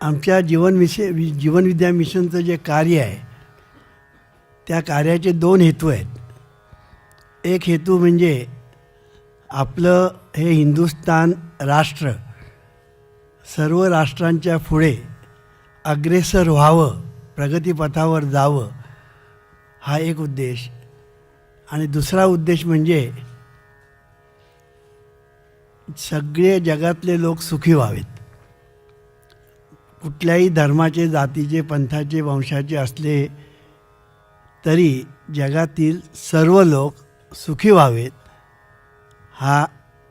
आमच्या जीवन विद्या मिशनचं जे कार्य आहे त्या कार्याचे दोन हेतू आहेत. एक हेतू म्हणजे आपलं हे हिंदुस्थान राष्ट्र सर्व राष्ट्रांच्या पुढे अग्रेसर व्हावं, प्रगतीपथावर जावं, हा एक उद्देश. आणि दुसरा उद्देश म्हणजे सगळे जगातले लोक सुखी व्हावेत. कुठल्याही धर्माचे, जातीचे, पंथाचे, वंशाचे असले तरी जगातील सर्व लोक सुखी व्हावेत, हा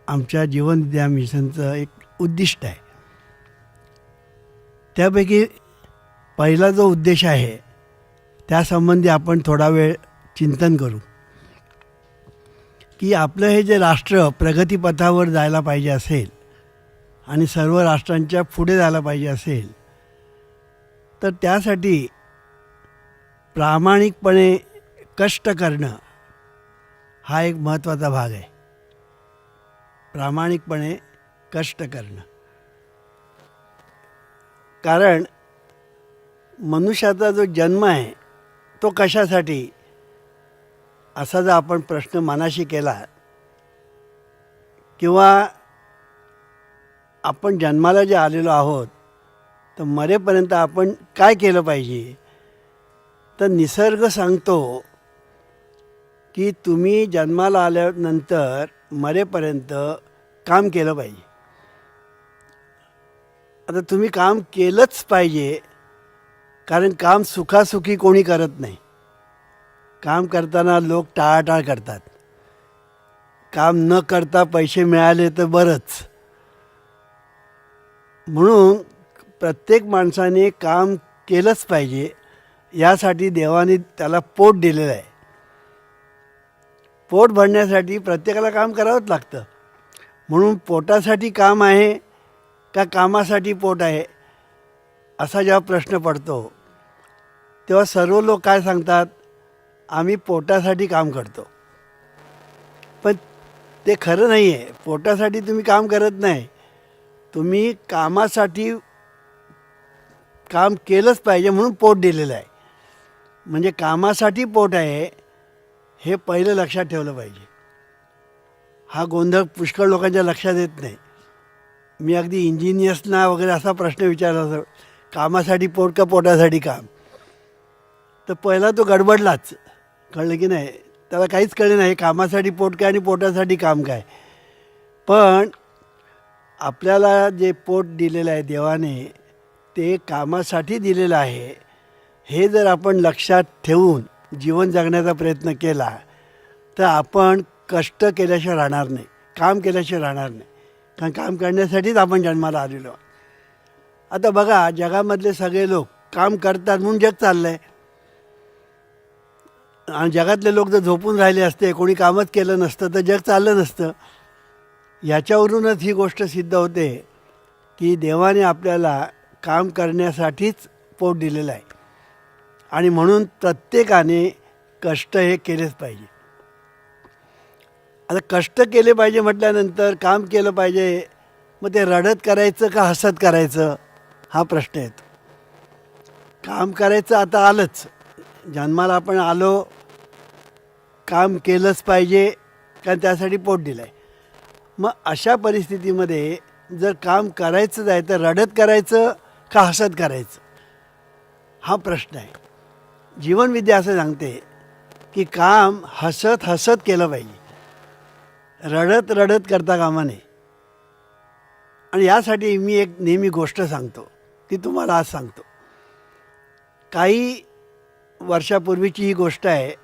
आमच्या जीवन विद्या मिशनचं एक उद्दिष्ट आहे. त्यापैकी पहिला जो उद्देश आहे त्यासंबंधी आपण थोडा वेळ चिंतन करू की आपलं हे जे राष्ट्र प्रगतीपथावर जायला पाहिजे असेल आणि सर्व राष्ट्रांच्या पुढे जायला पाहिजे असेल तर त्यासाठी प्रामाणिकपणे कष्ट करणं हा एक महत्त्वाचा भाग आहे. प्रामाणिकपणे कष्ट करणं, कारण मनुष्याचा जो जन्म आहे तो कशासाठी, असा जर आपण प्रश्न मनाशी केला किंवा आपण जन्माला जे आलेलो आहोत तर मरेपर्यंत आपण काय केलं पाहिजे, तर निसर्ग सांगतो की तुम्ही जन्माला आल्यानंतर मरेपर्यंत काम केलं पाहिजे. आता तुम्ही काम केलंच पाहिजे, कारण काम सुखासुखी कोणी करत नाही. काम करताना लोक टाळाटाळ करतात. काम न करता पैसे मिळाले तर बरंच. म्हणून प्रत्येक माणसाने काम केलंच पाहिजे, यासाठी देवाने त्याला पोट दिलेलं आहे. पोट भरण्यासाठी प्रत्येकाला काम करावंच लागतं. म्हणून पोटासाठी काम आहे का कामासाठी पोट आहे, असा जेव्हा प्रश्न पडतो तेव्हा सर्व लोक काय सांगतात, आम्ही पोटासाठी काम करतो. पण ते खरं नाही आहे. पोटासाठी तुम्ही काम करत नाही, तुम्ही कामासाठी काम केलंच पाहिजे म्हणून पोट दिलेलं आहे. म्हणजे कामासाठी पोट आहे हे पहिलं लक्षात ठेवलं पाहिजे. हा गोंधळ पुष्कळ लोकांच्या लक्षात येत नाही. मी अगदी इंजिनियर्सना वगैरे असा प्रश्न विचारला होता, कामासाठी पोट का पोटासाठी काम, तर पहिला तो गडबडलाच. कळलं की नाही, त्याला काहीच कळलं नाही कामासाठी पोट काय आणि पोटासाठी काम काय. पण आपल्याला जे पोट दिलेलं आहे देवाने ते कामासाठी दिलेलं आहे, हे जर आपण लक्षात ठेवून जीवन जगण्याचा प्रयत्न केला तर आपण कष्ट केल्याशिवाय राहणार नाही, काम केल्याशिवाय राहणार नाही. कारण काम करण्यासाठीच आपण जन्माला आलेलो. आता बघा, जगामधले सगळे लोक काम करतात म्हणून जग चाललं आहे. आणि जगातले लोक जर झोपून राहिले असते, कोणी कामच केलं नसतं तर जग चाललं नसतं. याच्यावरूनच ही गोष्ट सिद्ध होते की देवाने आपल्याला काम करण्यासाठीच पोट दिलेलं आहे आणि म्हणून प्रत्येकाने कष्ट हे केलेच पाहिजे. आता कष्ट केले पाहिजे म्हटल्यानंतर काम केलं पाहिजे, मग ते रडत करायचं का हसत करायचं हा प्रश्न येतो. काम करायचं आता आलंच, जन्माला आपण आलो, काम केलंच पाहिजे कारण त्यासाठी पोट दिलं आहे. मग अशा परिस्थितीमध्ये जर काम करायचंच आहे तर रडत करायचं का हसत करायचं हा प्रश्न आहे. जीवनविद्या असं सांगते की काम हसत हसत केलं पाहिजे, रडत रडत करता कामा नये. आणि यासाठी मी एक नेहमी गोष्ट सांगतो, ती तुम्हाला आज सांगतो. काही वर्षापूर्वीची ही गोष्ट आहे.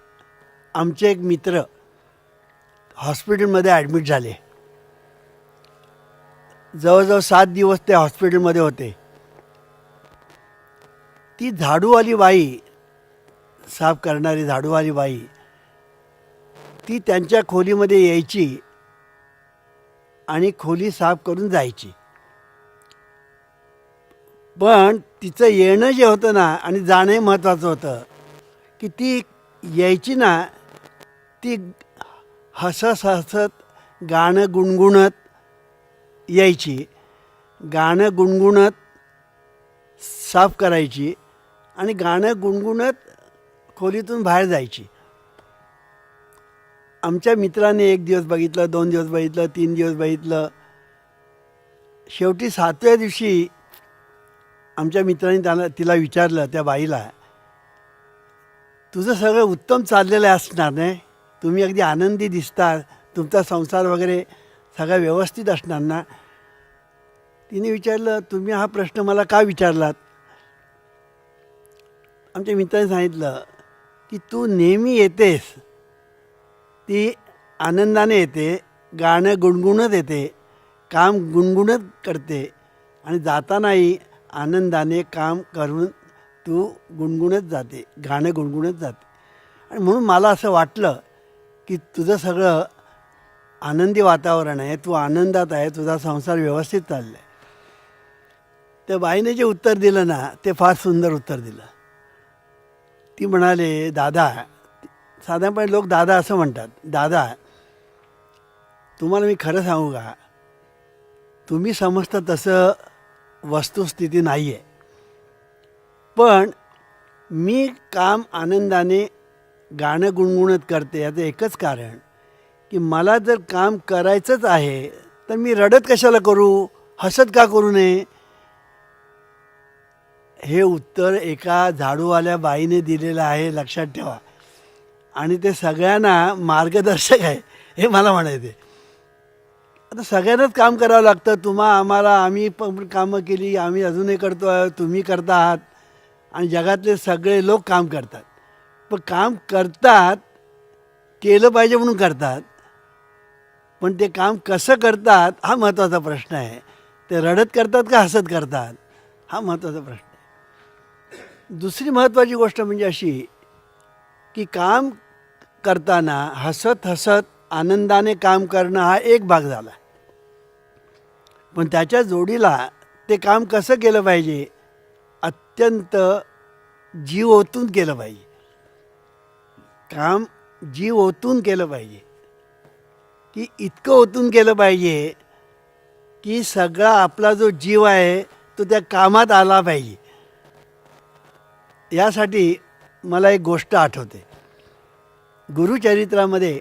आमचे एक मित्र हॉस्पिटलमध्ये ॲडमिट झाले. जवळजवळ 7 दिवस ते हॉस्पिटलमध्ये होते. ती झाडूवाली बाई, साफ करणारी झाडूवाली बाई, ती त्यांच्या खोलीमध्ये यायची आणि खोली साफ करून जायची. पण तिचं येणं जे होतं ना आणि जाणं महत्त्वाचं होतं, की ती यायची ना, ती हसत हसत गाणं गुणगुणत यायची. गाणं गुणगुणत साफ करायची आणि गाणं गुणगुणत खोलीतून बाहेर जायची. आमच्या मित्राने 1 दिवस बघितलं, 2 दिवस बघितलं, 3 दिवस बघितलं. शेवटी 7व्या दिवशी आमच्या मित्राने तिला विचारलं, त्या बाईला, तुझं सगळं उत्तम चाललेलं असणार नाही, तुम्ही अगदी आनंदी दिसता, तुमचा संसार वगैरे सगळा व्यवस्थित असणार ना. तिने विचारलं, तुम्ही हा प्रश्न मला का विचारलात? आमच्या मित्राने सांगितलं की तू नेहमी येतेस, ती आनंदाने येते, गाणं गुणगुणत येते, काम गुणगुणत करते आणि जातानाही आनंदाने काम करून तू गुणगुणत जाते, गाणं गुणगुणत जाते. आणि म्हणून मला असं वाटलं की तुझं सगळं आनंदी वातावरण आहे, तू आनंदात आहे, तुझा संसार व्यवस्थित चालला आहे. त्या बाईने जे उत्तर दिलं ना, ते फार सुंदर उत्तर दिलं. ती म्हणाले, दादा, साधारणपणे लोक दादा असं म्हणतात, दादा तुम्हाला मी खरं सांगू का, तुम्ही समजता तसं वस्तुस्थिती नाही आहे. पण मी काम आनंदाने गाणं गुणगुणत करते याचं एकच कारण की मला जर काम करायचंच आहे तर मी रडत कशाला करू, हसत का करू नये. हे उत्तर एका झाडूवाल्या बाईने दिलेलं आहे, लक्षात ठेवा. आणि ते सगळ्यांना मार्गदर्शक आहे हे मला म्हणायचे. आता सगळ्यांनाच काम करावं लागतं, आम्हाला, आम्ही पण कामं केली, आम्ही अजूनही करतो आहे, तुम्ही करता आहात आणि जगातले सगळे लोक काम करतात. पण काम करतात, केलं पाहिजे म्हणून करतात, पण ते काम कसं करतात हा महत्त्वाचा प्रश्न आहे. ते रडत करतात का हसत करतात हा महत्त्वाचा प्रश्न आहे. दुसरी महत्त्वाची गोष्ट म्हणजे अशी की काम करताना हसत हसत आनंदाने काम करणं हा एक भाग झाला, पण त्याच्या जोडीला ते काम कसं केलं पाहिजे, अत्यंत जीव ओतून केलं पाहिजे. काम जीव ओतून केलं पाहिजे, की इतकं ओतून केलं पाहिजे की सगळा आपला जो जीव आहे तो त्या कामात आला पाहिजे. यासाठी मला एक गोष्ट आठवते गुरुचरित्रामध्ये,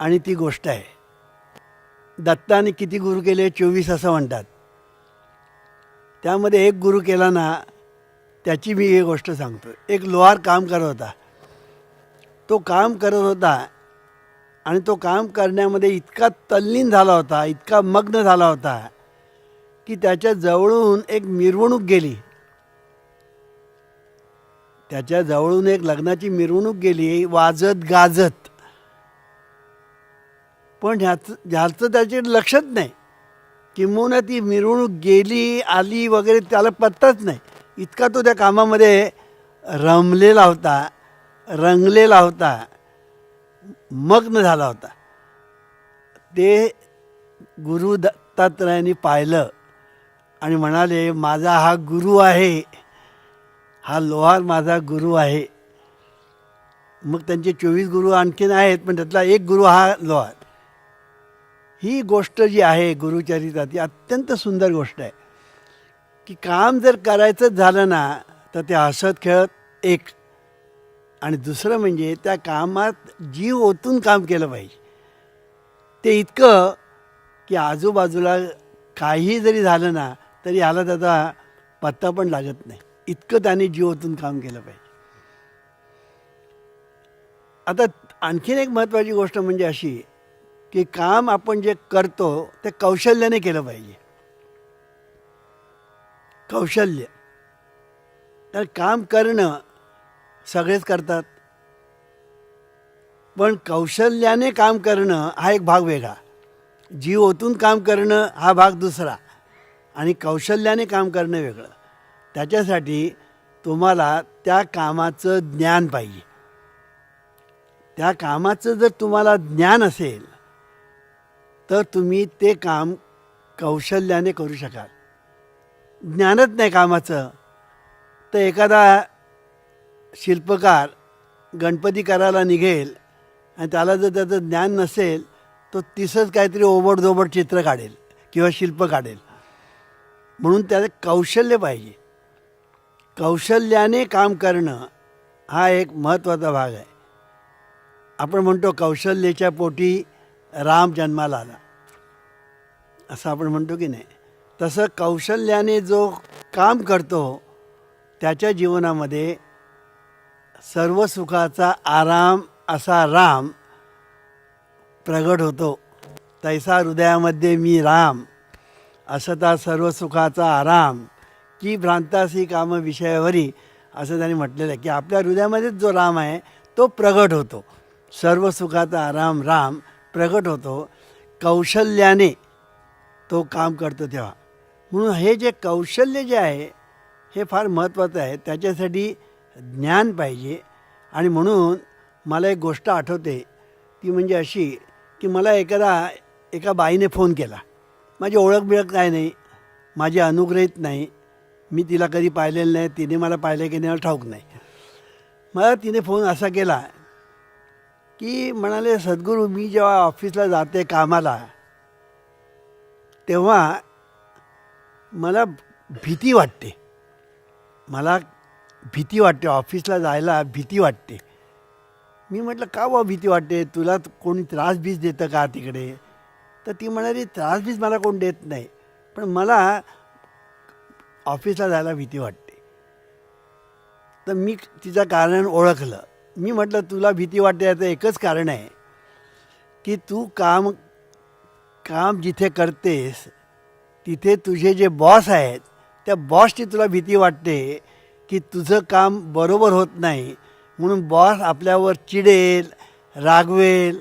आणि ती गोष्ट आहे, दत्ताने किती गुरु केले, 24 असं म्हणतात. त्यामध्ये एक गुरु केला ना, त्याची मी ही गोष्ट सांगतो. एक लोहार काम करत होता. तो काम करत होता आणि तो काम करण्यामध्ये इतका तल्लीन झाला होता, इतका मग्न झाला होता की त्याच्या जवळून एक मिरवणूक गेली. त्याच्या जवळून एक लग्नाची मिरवणूक गेली, वाजत गाजत. पण ह्याचं त्याचे लक्षच नाही. किंबहुना ती मिरवणूक गेली आली वगैरे त्याला पत्ताच नाही. इतका तो त्या कामामध्ये रमलेला होता, रंगलेला होता, मग्न झाला होता. ते गुरु दत्तात्रयाने पाहिलं आणि म्हणाले, माझा हा गुरु आहे, हा लोहार माझा गुरु आहे. मग त्यांचे 24 गुरु आणखीन आहेत, पण त्यातला एक गुरु हा लोहार. ही गोष्ट जी आहे गुरुचरित्रात, ही अत्यंत सुंदर गोष्ट आहे की काम जर करायचंच झालं ना तर ते हसत खेळत एक, आणि दुसरं म्हणजे त्या कामात जीव ओतून काम केलं पाहिजे. ते इतकं की आजूबाजूला काही जरी झालं ना तरी ह्याला त्याचा पत्ता पण लागत नाही, इतकं त्याने जीव ओतून काम केलं पाहिजे. आता आणखीन एक महत्त्वाची गोष्ट म्हणजे अशी की काम आपण जे करतो ते कौशल्याने केलं पाहिजे. कौशल्य, तर काम करणं सगळेच करतात, पण कौशल्याने काम करणं हा एक भाग वेगळा, जीव ओतून काम करणं हा भाग दुसरा, आणि कौशल्याने काम करणं वेगळं. त्याच्यासाठी तुम्हाला त्या कामाचं ज्ञान पाहिजे. त्या कामाचं जर तुम्हाला ज्ञान असेल तर तुम्ही ते काम कौशल्याने करू शकाल. ज्ञानच नाही कामाचं तर एखादा शिल्पकार गणपती करायला निघेल आणि त्याला जर त्याचं ज्ञान नसेल तो तिसंच काहीतरी ओबडधोबड चित्र काढेल किंवा शिल्प काढेल. म्हणून त्याला कौशल्य पाहिजे. कौशल्याने काम करणं हा एक महत्त्वाचा भाग आहे. आपण म्हणतो कौशल्याच्या पोटी राम जन्माला आला, असं आपण म्हणतो की नाही. तसं कौशल्याने जो काम करतो त्याच्या जीवनामध्ये सर्व सुखाचा आराम असा राम प्रगट होतो. तैसा हृदयामध्ये मी राम असता सर्व सुखाचा आराम की भ्रांतासी काम विषयावरी, असं त्यांनी म्हटलेलं आहे की आपल्या हृदयामध्येच जो राम आहे तो प्रगट होतो. सर्व सुखाचा आराम राम प्रगट होतो कौशल्याने तो काम करतो तेव्हा. म्हणून हे जे कौशल्य जे आहे हे फार महत्त्वाचं आहे. त्याच्यासाठी ज्ञान पाहिजे. आणि म्हणून मला एक गोष्ट आठवते, ती म्हणजे अशी की मला एका बाईने फोन केला. माझी ओळख बिळख काय नाही, माझी अनुग्रहित नाही, मी तिला कधी पाहिलेलं नाही, तिने मला पाहिलं की नाही मला ठाऊक नाही. मला तिने फोन असा केला की म्हणाले, सद्गुरू मी जेव्हा ऑफिसला जाते कामाला तेव्हा मला भीती वाटते. मला भीती वाटते, ऑफिसला जायला भीती वाटते. मी म्हटलं का बा भीती वाटते, तुला कोणी त्रास बीस देतं का तिकडे? तर ती म्हणाली त्रास बीस मला कोण देत नाही, पण मला ऑफिसला जायला भीती वाटते. तर मी तिचं कारण ओळखलं. मी म्हटलं तुला भीती वाटते याचं एकच कारण आहे की तू काम जिथे करतेस तिथे तुझे जे बॉस आहेत त्या बॉसची तुला भीती वाटते की तुझं काम बरोबर होत नाही, म्हणून बॉस आपल्यावर चिडेल, रागवेल,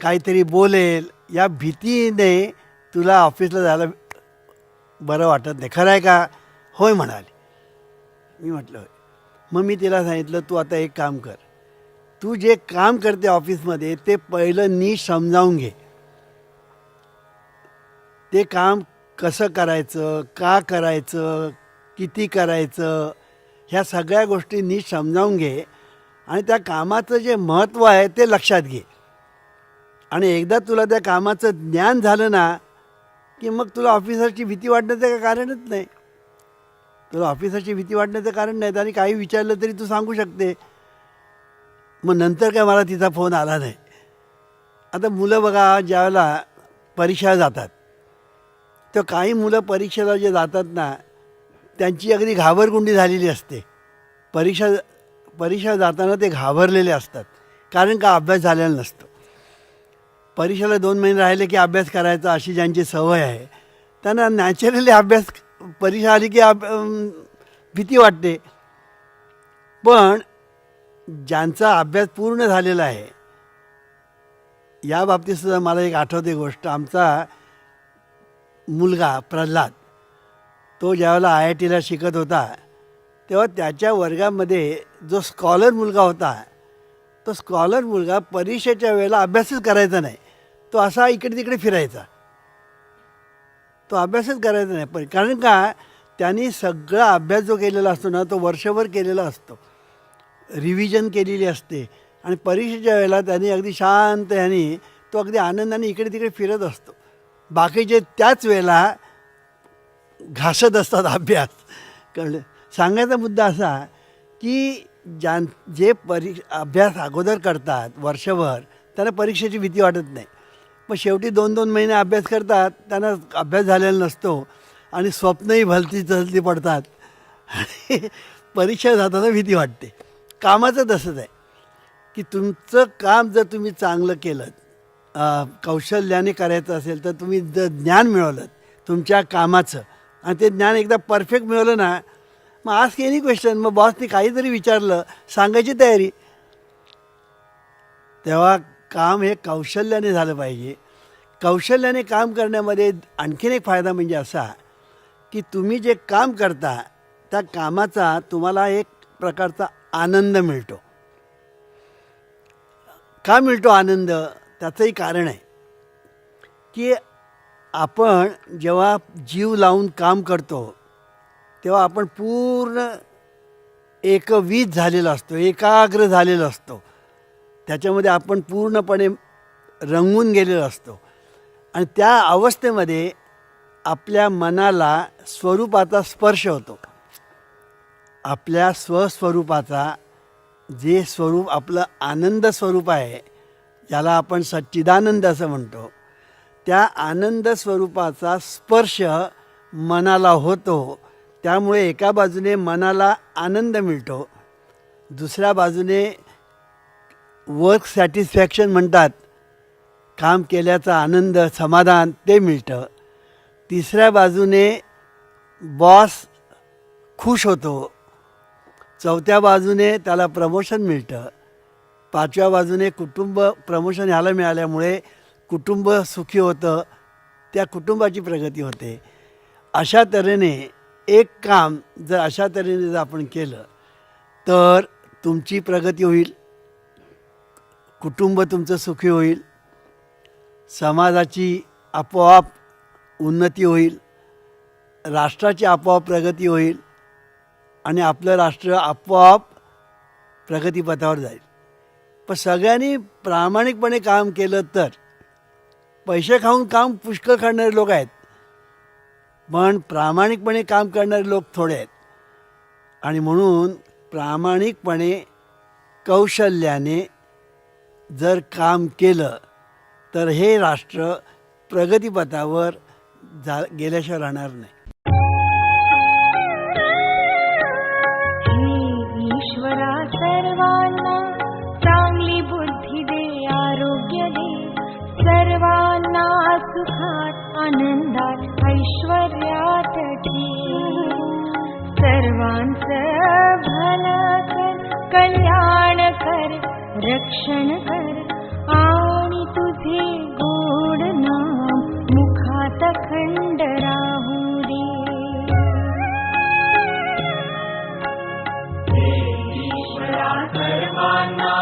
काहीतरी बोलेल, या भीतीने तुला ऑफिसला जायला बरं वाटत नाही. खरं आहे का? होय म्हणाली. मी म्हटलं होय. मग मी तिला सांगितलं तू आता एक काम कर, तू जे काम करते ऑफिसमध्ये ते पहिलं नीट समजावून घे. ते काम कसं करायचं, का करायचं, किती करायचं, ह्या सगळ्या गोष्टी नीट समजावून घे आणि त्या कामाचं जे महत्त्व आहे ते लक्षात घे. आणि एकदा तुला त्या कामाचं ज्ञान झालं ना की मग तुला ऑफिसरची भीती वाटण्याचं काही कारणच नाही. तुला ऑफिसरची भीती वाटण्याचं कारण नाही. आणि काही विचारलं तरी तू सांगू शकते. मग नंतर काय मला तिचा फोन आला नाही. आता मुलं बघा ज्यावेळेला परीक्षा जातात तर काही मुलं परीक्षेला जे जातात ना त्यांची अगदी घाबरगुंडी झालेली असते. परीक्षा जाताना ते घाबरलेले असतात, कारण का अभ्यास झालेला नसतो. परीक्षेला 2 महिने राहिले की अभ्यास करायचा अशी ज्यांची सवय आहे त्यांना नॅचरली अभ्यास परीक्षा आली की भीती वाटते. पण ज्यांचा अभ्यास पूर्ण झालेला आहे, या बाबतीतसुद्धा मला एक आठवते गोष्ट. आमचा मुलगा प्रल्हाद तो ज्यावेळेला IITला शिकत होता तेव्हा त्याच्या वर्गामध्ये जो स्कॉलर मुलगा होता तो स्कॉलर मुलगा परीक्षेच्या वेळेला अभ्यासच करायचा नाही. तो असा इकडे तिकडे फिरायचा, तो अभ्यासच करायचा नाही. कारण का त्यांनी सगळा अभ्यास जो केलेला असतो ना तो वर्षभर केलेला असतो, रिव्हिजन केलेली असते. आणि परीक्षेच्या वेळेला त्यांनी अगदी शांत ह्यानी तो अगदी आनंदाने इकडे तिकडे फिरत असतो. बाकीचे त्याच वेळेला घासत असतात अभ्यास. कळलं? सांगायचा मुद्दा असा की जे अभ्यास अगोदर करतात वर्षभर त्यांना परीक्षेची भीती वाटत नाही. मग शेवटी 2-2 महिने अभ्यास करतात, त्यांना अभ्यास झालेला नसतो आणि स्वप्नही भलती चलती पडतात आणि परीक्षा जाताना भीती वाटते. कामाचं तसंच आहे की तुमचं काम जर तुम्ही चांगलं केलं, कौशल्याने करायचं असेल तर तुम्ही जर ज्ञान मिळवलं तुमच्या कामाचं आणि ते ज्ञान एकदा परफेक्ट मिळवलं ना मग आस्क एनी क्वेश्चन. मग बॉसने काहीतरी विचारलं सांगायची तयारी. तेव्हा काम हे कौशल्याने झालं पाहिजे. कौशल्याने काम करण्यामध्ये आणखीन एक फायदा म्हणजे असा की तुम्ही जे काम करता त्या कामाचा तुम्हाला एक प्रकारचा आनंद मिळतो. का मिळतो आनंद? त्याचंही कारण आहे की आपण जेव्हा जीव लावून काम करतो तेव्हा आपण पूर्ण एकवीत झालेलो असतो, एकाग्र झालेलो असतो. त्याच्यामध्ये आपण पूर्णपणे रंगून गेलेलो असतो आणि त्या अवस्थेमध्ये आपल्या मनाला स्वरूपाचा स्पर्श होतो. आपल्या स्वस्वरूपाचा जे स्वरूप आपलं आनंद स्वरूप आहे, ज्याला आपण सच्चिदानंद असं म्हणतो, त्या आनंद स्वरूपाचा स्पर्श मनाला होतो. त्यामुळे एका बाजूने मनाला आनंद मिळतो, दुसऱ्या बाजूने वर्क सॅटिस्फॅक्शन म्हणतात, काम केल्याचा आनंद समाधान ते मिळतं. तिसऱ्या बाजूने बॉस खुश होतो, चौथ्या बाजूने त्याला प्रमोशन मिळतं, पाचव्या बाजूने कुटुंब प्रमोशन ह्याला मिळाल्यामुळे कुटुंब सुखी होतं, त्या कुटुंबाची प्रगती होते. अशा तऱ्हेने एक काम जर अशा तऱ्हेने जर आपण केलं तर तुमची प्रगती होईल, कुटुंब तुमचं सुखी होईल, समाजाची आपोआप उन्नती होईल, राष्ट्राची आपोआप प्रगती होईल आणि आपलं राष्ट्र आपोआप प्रगतीपथावर जाईल. पण सगळ्यांनी प्रामाणिकपणे काम केलं तर, पैसे खाऊन काम पुष्कळ करणारे लोक आहेत, पण प्रामाणिकपणे काम करणारे लोक थोडे आहेत. आणि म्हणून प्रामाणिकपणे कौशल्याने जर काम केलं तर हे राष्ट्र प्रगतीपथावर गेल्याशिवाय राहणार नाही. ईश्वरा सर्वांना चांगली बुद्धी दे, आरोग्य दे, सर्वांना सुखात आनंदात ऐश्वर्यात ठेव. सर्वांचं भलं कर, कल्याण कर, रक्षण कर आणि तुझे गोड नाम मुखात खंड राहू दे. ईश्वरा सर्वांना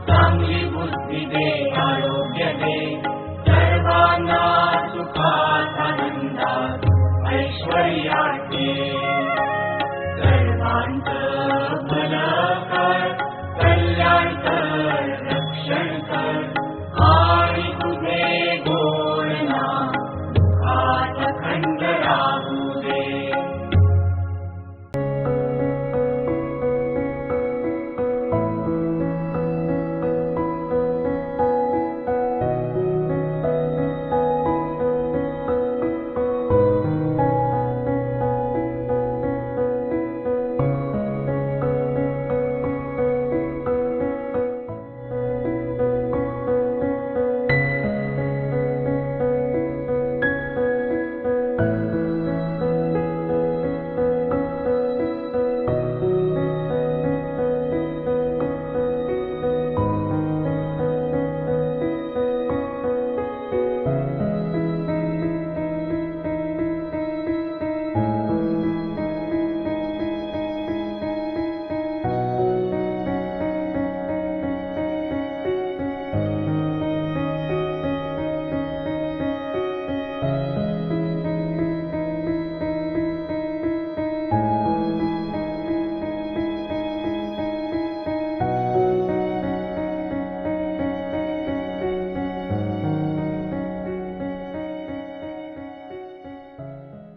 चांगली बुद्धी दे, आरोग्य दे, सर्वांना सुखात आनंदात ऐश्वर्या